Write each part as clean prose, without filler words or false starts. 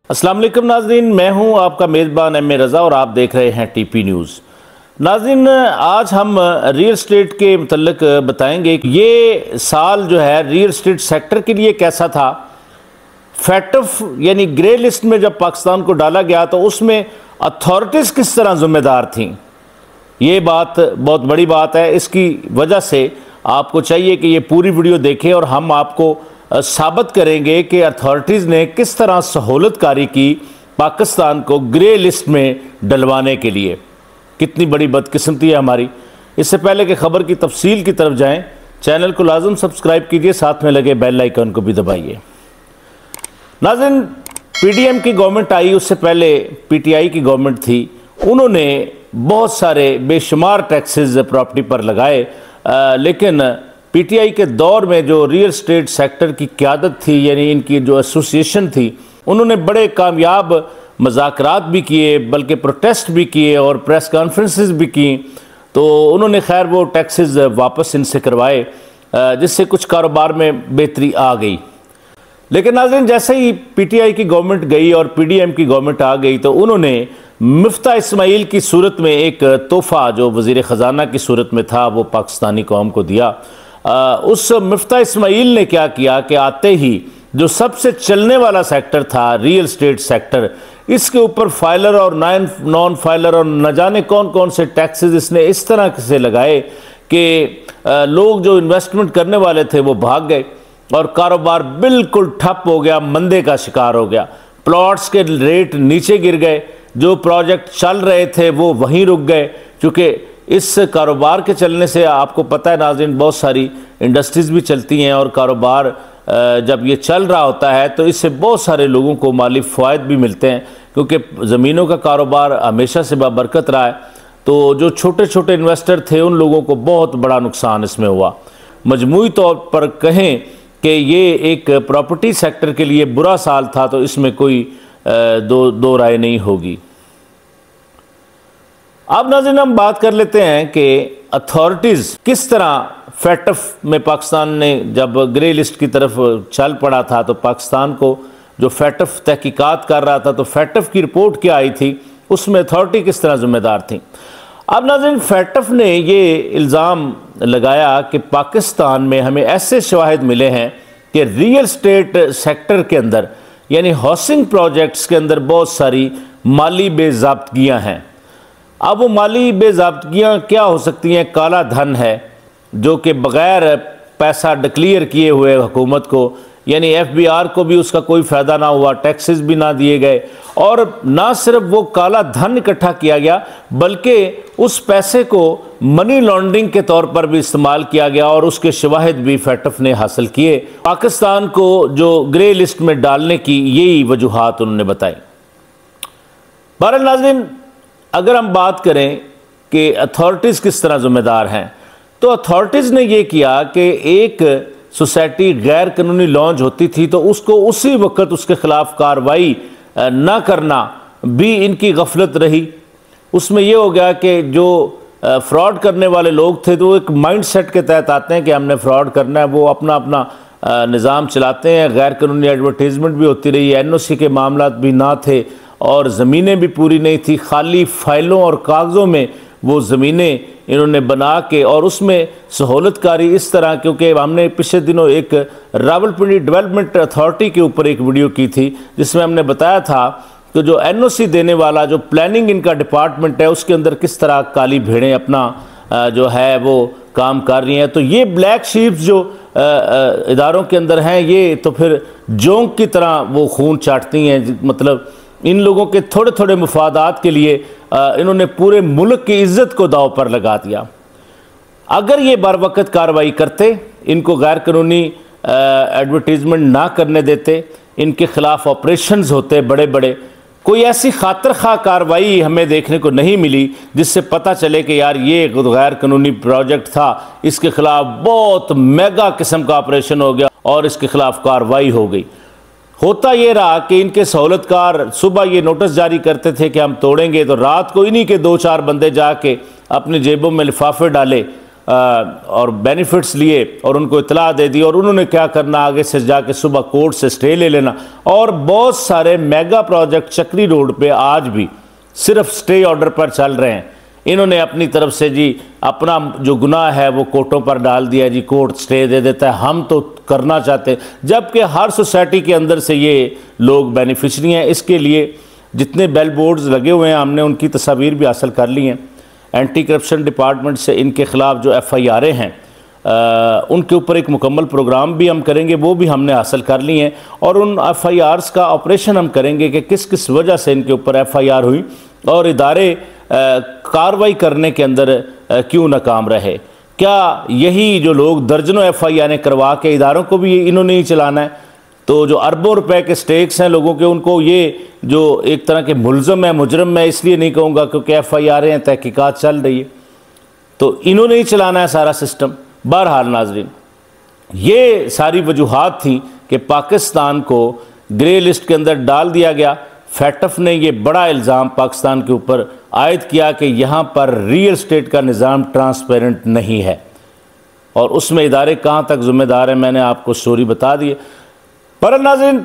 अस्सलाम वालेकुम नाज़रीन, मैं हूं आपका मेज़बान एम ए रज़ा और आप देख रहे हैं टीपी न्यूज़। नाज़रीन, आज हम रियल एस्टेट के मतलब बताएंगे कि ये साल जो है रियल एस्टेट सेक्टर के लिए कैसा था। फैटफ यानी ग्रे लिस्ट में जब पाकिस्तान को डाला गया तो उसमें अथॉरिटीज़ किस तरह ज़िम्मेदार थीं, ये बात बहुत बड़ी बात है। इसकी वजह से आपको चाहिए कि ये पूरी वीडियो देखें और हम आपको साबित करेंगे कि अथॉरिटीज़ ने किस तरह सहूलतकारी की पाकिस्तान को ग्रे लिस्ट में डलवाने के लिए। कितनी बड़ी बदकिस्मती है हमारी। इससे पहले कि ख़बर की तफसील की तरफ जाएं, चैनल को लाजम सब्सक्राइब कीजिए, साथ में लगे बेल आइकन को भी दबाइए। नाज़रीन, पीडीएम की गवर्नमेंट आई, उससे पहले पीटीआई की गवर्नमेंट थी। उन्होंने बहुत सारे बेशुमार टैक्सेस प्रॉपर्टी पर लगाए, लेकिन पीटीआई के दौर में जो रियल एस्टेट सेक्टर की क़यादत थी, यानी इनकी जो एसोसिएशन थी, उन्होंने बड़े कामयाब मज़ाकरात भी किए, बल्कि प्रोटेस्ट भी किए और प्रेस कॉन्फ्रेंसेस भी की। तो उन्होंने खैर वो टैक्सेस वापस इनसे करवाए, जिससे कुछ कारोबार में बेहतरी आ गई। लेकिन नाज़रीन, जैसे ही पीटीआई की गवर्नमेंट गई और पीडीएम की गवर्नमेंट आ गई तो उन्होंने मिफ्ता इस्माइल की सूरत में एक तोहफ़ा जो वज़ीर ख़जाना की सूरत में था वो पाकिस्तानी कौम को दिया। उस मिफ्ता इस्माइल ने क्या किया कि आते ही जो सबसे चलने वाला सेक्टर था रियल एस्टेट सेक्टर, इसके ऊपर फाइलर और नॉन फाइलर और न जाने कौन कौन से टैक्सेस इसने इस तरह से लगाए कि लोग जो इन्वेस्टमेंट करने वाले थे वो भाग गए और कारोबार बिल्कुल ठप हो गया, मंदे का शिकार हो गया। प्लॉट्स के रेट नीचे गिर गए, जो प्रोजेक्ट चल रहे थे वो वहीं रुक गए। क्योंकि इस कारोबार के चलने से आपको पता है नाज़रीन, बहुत सारी इंडस्ट्रीज़ भी चलती हैं और कारोबार जब ये चल रहा होता है तो इससे बहुत सारे लोगों को माली फ़वाइद भी मिलते हैं, क्योंकि ज़मीनों का कारोबार हमेशा से बाबरकत रहा है। तो जो छोटे छोटे इन्वेस्टर थे उन लोगों को बहुत बड़ा नुकसान इसमें हुआ। मजमूई तौर पर कहें कि ये एक प्रॉपर्टी सेक्टर के लिए बुरा साल था, तो इसमें कोई दो राय नहीं होगी। अब नाज़रीन, हम बात कर लेते हैं कि अथॉरिटीज़ किस तरह फैटफ में पाकिस्तान ने जब ग्रे लिस्ट की तरफ चल पड़ा था तो पाकिस्तान को जो फैटफ तहकीकात कर रहा था, तो फैटफ की रिपोर्ट क्या आई थी, उसमें अथॉरिटी किस तरह ज़िम्मेदार थी। अब नाज़रीन, फैटफ ने ये इल्ज़ाम लगाया कि पाकिस्तान में हमें ऐसे शवाहिद मिले हैं कि रियल एस्टेट सेक्टर के अंदर यानी हाउसिंग प्रोजेक्ट्स के अंदर बहुत सारी माली बेज़ाब्तगियाँ हैं। अब वो माली बेज़ाब्तगियाँ क्या हो सकती हैं? काला धन है जो कि बग़ैर पैसा डिक्लेयर किए हुए हुकूमत को, यानी एफबीआर को भी उसका कोई फ़ायदा ना हुआ, टैक्सेस भी ना दिए गए, और ना सिर्फ वो काला धन इकट्ठा किया गया बल्कि उस पैसे को मनी लॉन्ड्रिंग के तौर पर भी इस्तेमाल किया गया और उसके शवाहिद भी फैटफ ने हासिल किए। पाकिस्तान को जो ग्रे लिस्ट में डालने की यही वजूहात उन्होंने बताई। बहरहाल नाज़रीन, अगर हम बात करें कि अथॉरिटीज़ किस तरह ज़िम्मेदार हैं, तो अथॉरिटीज़ ने ये किया कि एक सोसाइटी गैर कानूनी लॉन्च होती थी तो उसको उसी वक्त उसके ख़िलाफ़ कार्रवाई ना करना भी इनकी गफलत रही। उसमें यह हो गया कि जो फ्रॉड करने वाले लोग थे तो एक माइंड सेट के तहत आते हैं कि हमने फ्रॉड करना है, वो अपना अपना निज़ाम चलाते हैं। गैर कानूनी एडवर्टीज़मेंट भी होती रही, एनओसी के मामला भी ना थे और ज़मीनें भी पूरी नहीं थी, खाली फाइलों और कागज़ों में वो ज़मीनें इन्होंने बना के, और उसमें सहूलतकारी इस तरह, क्योंकि हमने पिछले दिनों एक रावलपिंडी डेवलपमेंट अथॉरिटी के ऊपर एक वीडियो की थी जिसमें हमने बताया था कि जो एनओसी देने वाला जो प्लानिंग इनका डिपार्टमेंट है उसके अंदर किस तरह काली भेड़ें अपना जो है वो काम कर रही हैं। तो ये ब्लैक शीप्स जो इदारों के अंदर हैं, ये तो फिर जोंक की तरह वो खून चाटती हैं। मतलब इन लोगों के थोड़े थोड़े मुफादात के लिए इन्होंने पूरे मुल्क की इज्जत को दाव पर लगा दिया। अगर ये बर वक्त कार्रवाई करते, इनको गैर कानूनी एडवर्टीज़मेंट ना करने देते, इनके ख़िलाफ़ ऑपरेशंस होते बड़े बड़े, कोई ऐसी खातर खा कार्रवाई हमें देखने को नहीं मिली जिससे पता चले कि यार ये गैर कानूनी प्रोजेक्ट था, इसके ख़िलाफ़ बहुत मेगा किस्म का ऑपरेशन हो गया और इसके ख़िलाफ़ कार्रवाई हो गई। होता ये रहा कि इनके सहूलतकार सुबह ये नोटिस जारी करते थे कि हम तोड़ेंगे, तो रात को इन्हीं के 2-4 बंदे जाके अपनी जेबों में लिफाफे डाले और बेनिफिट्स लिए और उनको इतला दे दी और उन्होंने क्या करना, आगे से जाके सुबह कोर्ट से स्टे ले लेना। और बहुत सारे मेगा प्रोजेक्ट चक्री रोड पे आज भी सिर्फ स्टे ऑर्डर पर चल रहे हैं। इन्होंने अपनी तरफ से जी अपना जो गुनाह है वो कोर्टों पर डाल दिया, जी कोर्ट स्टे दे देता है, हम तो करना चाहते हैं, जबकि हर सोसाइटी के अंदर से ये लोग बेनिफिशरी हैं। इसके लिए जितने बेल बोर्ड्स लगे हुए हैं हमने उनकी तस्वीर भी हासिल कर ली हैं। एंटी करप्शन डिपार्टमेंट से इनके ख़िलाफ़ जो FIR हैं उनके ऊपर एक मुकम्मल प्रोग्राम भी हम करेंगे, वो भी हमने हासिल कर ली हैं। और उन FIRs का ऑपरेशन हम करेंगे कि किस किस वजह से इनके ऊपर FIR हुई और इदारे कार्रवाई करने के अंदर क्यों नाकाम रहे। क्या यही जो लोग दर्जनों FIR करवा के इदारों को भी इन्होंने ही चलाना है? तो जो अरबों रुपए के स्टेक्स हैं लोगों के, उनको ये जो एक तरह के मुलज़म है, मुजरम मैं इसलिए नहीं कहूँगा क्योंकि FIR हैं, तहकीकात चल रही है, तो इन्होंने ही चलाना है सारा सिस्टम। बहरहाल नाज़रीन, ये सारी वजूहात थी कि पाकिस्तान को ग्रे लिस्ट के अंदर डाल दिया गया। FATF ने ये बड़ा इल्ज़ाम पाकिस्तान के ऊपर आयद किया कि यहाँ पर रियल स्टेट का निज़ाम ट्रांसपेरेंट नहीं है और उसमें इदारे कहाँ तक ज़िम्मेदार हैं, मैंने आपको स्टोरी बता दी है। पर नाज़रीन,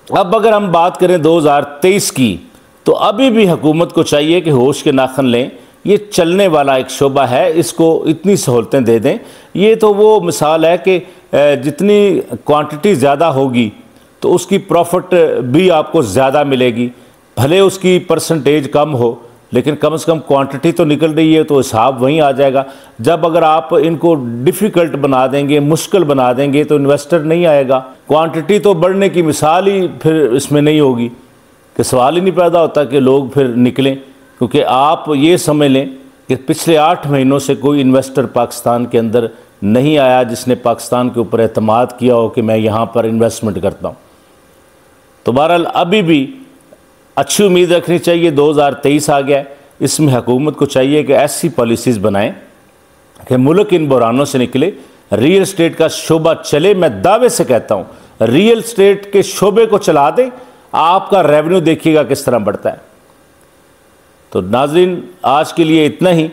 अब अगर हम बात करें 2023 की, तो अभी भी हुकूमत को चाहिए कि होश के नाखन लें। ये चलने वाला एक शोबा है, इसको इतनी सहूलतें दे दें। ये तो वो मिसाल है कि जितनी क्वांटिटी ज़्यादा होगी तो उसकी प्रॉफिट भी आपको ज़्यादा मिलेगी, भले उसकी परसेंटेज कम हो, लेकिन कम से कम क्वांटिटी तो निकल रही है, तो हिसाब वहीं आ जाएगा। जब अगर आप इनको डिफ़िकल्ट बना देंगे, मुश्किल बना देंगे, तो इन्वेस्टर नहीं आएगा। क्वांटिटी तो बढ़ने की मिसाल ही फिर इसमें नहीं होगी, कि सवाल ही नहीं पैदा होता कि लोग फिर निकलें। क्योंकि आप ये समझ लें कि पिछले 8 महीनों से कोई इन्वेस्टर पाकिस्तान के अंदर नहीं आया जिसने पाकिस्तान के ऊपर एतमाद किया हो कि मैं यहाँ पर इन्वेस्टमेंट करता हूँ। तो बहरहाल अभी भी अच्छी उम्मीद रखनी चाहिए। 2023 आ गया, इसमें हुकूमत को चाहिए कि ऐसी पॉलिसीज़ बनाएं कि मुल्क इन बुरानों से निकले, रियल स्टेट का शोबा चले। मैं दावे से कहता हूँ, रियल स्टेट के शोबे को चला दें, आपका रेवेन्यू देखिएगा किस तरह बढ़ता है। तो नाज़रीन, आज के लिए इतना ही।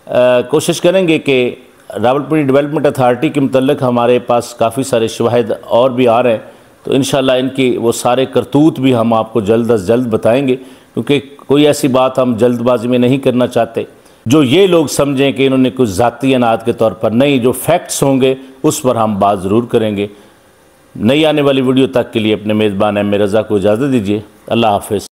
कोशिश करेंगे कि रावलपिंडी डेवलपमेंट अथॉरिटी के मुतल्लिक़ हमारे पास काफ़ी सारे शवाहिद और भी आ रहे हैं, तो इंशाल्लाह इनकी वो सारे करतूत भी हम आपको जल्द अज जल्द बताएंगे, क्योंकि कोई ऐसी बात हम जल्दबाजी में नहीं करना चाहते जो ये लोग समझें कि इन्होंने कुछ ज़ाती अनाद के तौर पर। नहीं, जो फैक्ट्स होंगे उस पर हम बात ज़रूर करेंगे। नई आने वाली वीडियो तक के लिए अपने मेज़बान एम रज़ा को इजाज़त दीजिए। अल्लाह हाफ़िज़।